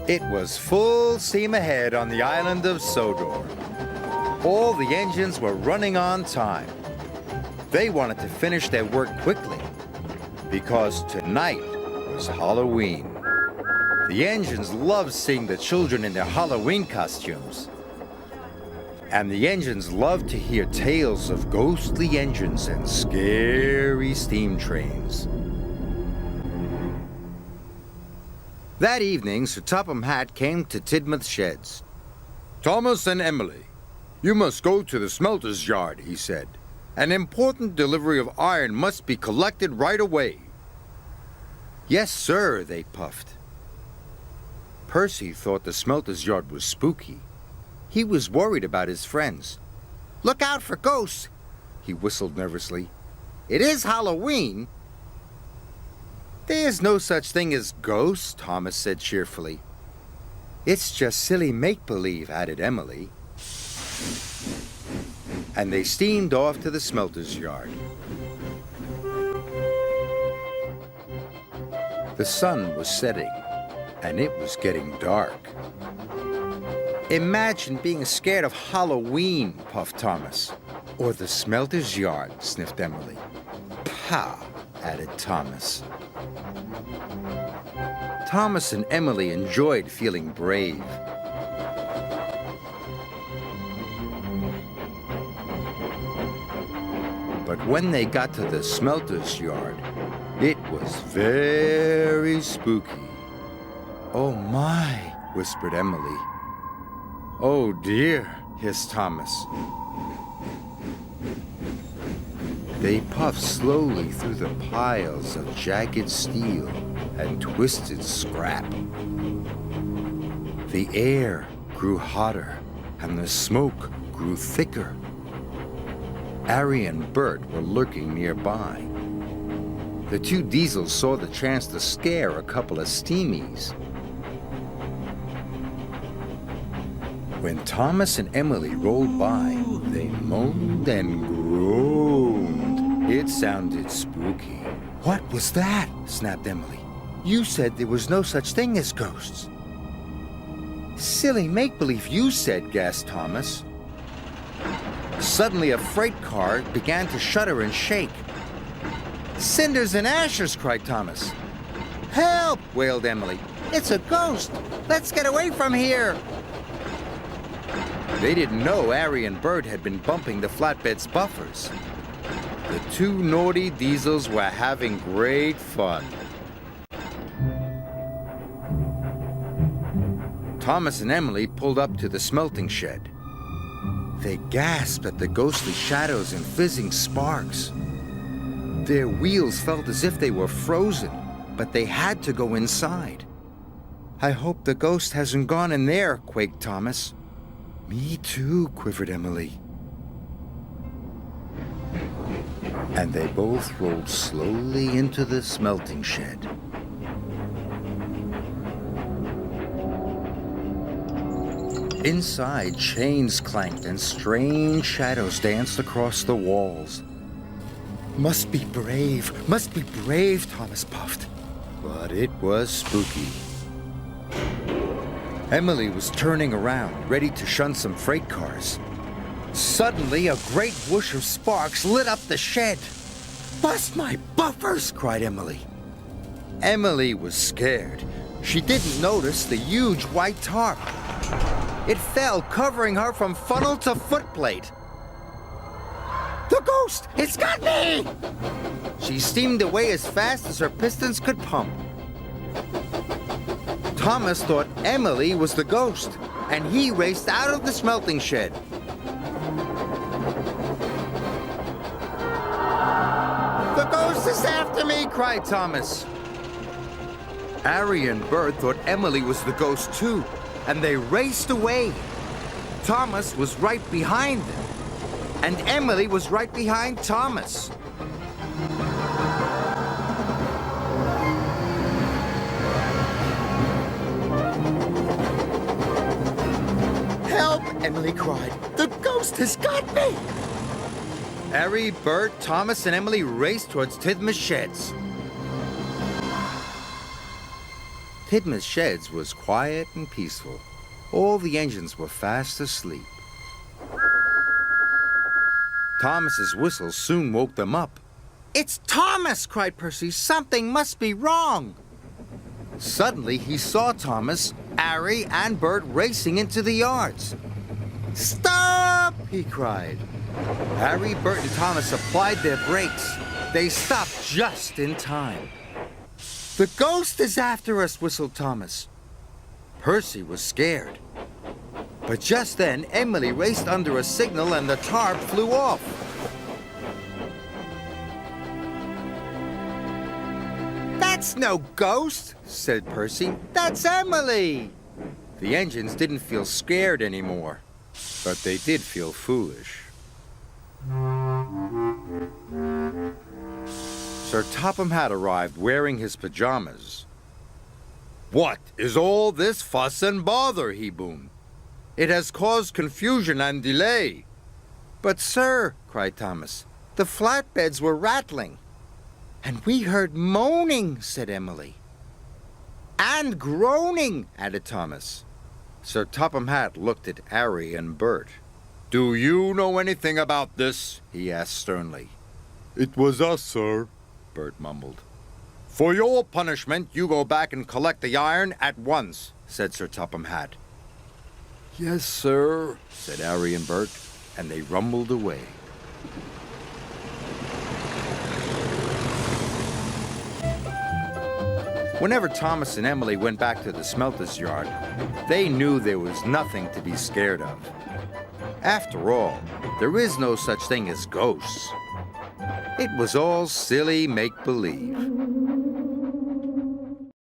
It was full steam ahead on the island of Sodor. All the engines were running on time. They wanted to finish their work quickly because tonight was Halloween. The engines loved seeing the children in their Halloween costumes. And the engines loved to hear tales of ghostly engines and scary steam trains. That evening, Sir Topham Hatt came to Tidmouth Sheds. "Thomas and Emily, you must go to the smelters yard," he said. "An important delivery of iron must be collected right away." "Yes, sir," they puffed. Percy thought the smelters yard was spooky. He was worried about his friends. "Look out for ghosts," he whistled nervously. "It is Halloween." "There's no such thing as ghosts," Thomas said cheerfully. "It's just silly make-believe," added Emily. And they steamed off to the smelter's yard. The sun was setting, and it was getting dark. "Imagine being scared of Halloween," puffed Thomas. "Or the smelter's yard," sniffed Emily. "Pah," added Thomas. Thomas and Emily enjoyed feeling brave. But when they got to the smelter's yard, it was very spooky. "Oh my," whispered Emily. "Oh dear," hissed Thomas. They puffed slowly through the piles of jagged steel and twisted scrap. The air grew hotter and the smoke grew thicker. Arry and Bert were lurking nearby. The two Diesels saw the chance to scare a couple of steamies. When Thomas and Emily rolled by, they moaned and groaned. It sounded spooky. "What was that?" snapped Emily. "You said there was no such thing as ghosts." "Silly make-believe, you said," gasped Thomas. Suddenly, a freight car began to shudder and shake. "Cinders and ashes!" cried Thomas. "Help!" wailed Emily. "It's a ghost! Let's get away from here!" They didn't know Arry and Bert had been bumping the flatbed's buffers. The two naughty Diesels were having great fun. Thomas and Emily pulled up to the smelting shed. They gasped at the ghostly shadows and fizzing sparks. Their wheels felt as if they were frozen, but they had to go inside. "I hope the ghost hasn't gone in there," quaked Thomas. "Me too," quivered Emily. And they both rolled slowly into the smelting shed. Inside, chains clanked and strange shadows danced across the walls. Must be brave, Thomas puffed. But it was spooky. Emily was turning around, ready to shun some freight cars. Suddenly, a great whoosh of sparks lit up the shed. "Bust my buffers!" cried Emily. Emily was scared. She didn't notice the huge white tarp. It fell, covering her from funnel to footplate. "The ghost! It's got me!" She steamed away as fast as her pistons could pump. Thomas thought Emily was the ghost, and he raced out of the smelting shed. "The ghost is after me!" cried Thomas. Arry and Bert thought Emily was the ghost too, and they raced away. Thomas was right behind them, and Emily was right behind Thomas. "Help!" Emily cried. "The ghost has got me!" Arry, Bert, Thomas, and Emily raced towards Tidmouth Sheds. Tidmouth Sheds was quiet and peaceful. All the engines were fast asleep. Thomas's whistle soon woke them up. "It's Thomas!" cried Percy. "Something must be wrong." Suddenly, he saw Thomas, Arry, and Bert racing into the yards. "Stop!" he cried. Arry, Bert, and Thomas applied their brakes. They stopped just in time. "The ghost is after us," whistled Thomas. Percy was scared. But just then, Emily raced under a signal and the tarp flew off. "That's no ghost," said Percy. "That's Emily." The engines didn't feel scared anymore, but they did feel foolish. Sir Topham Hatt arrived wearing his pajamas. "What is all this fuss and bother?" he boomed. "It has caused confusion and delay." "But, sir," cried Thomas, "the flatbeds were rattling." "And we heard moaning," said Emily. "And groaning," added Thomas. Sir Topham Hatt looked at Arry and Bert. "Do you know anything about this?" he asked sternly. "It was us, sir," Bert mumbled. "For your punishment, you go back and collect the iron at once," said Sir Topham Hatt. "Yes, sir," said Arry and Bert, and they rumbled away. Whenever Thomas and Emily went back to the smelter's yard, they knew there was nothing to be scared of. After all, there is no such thing as ghosts. It was all silly make-believe.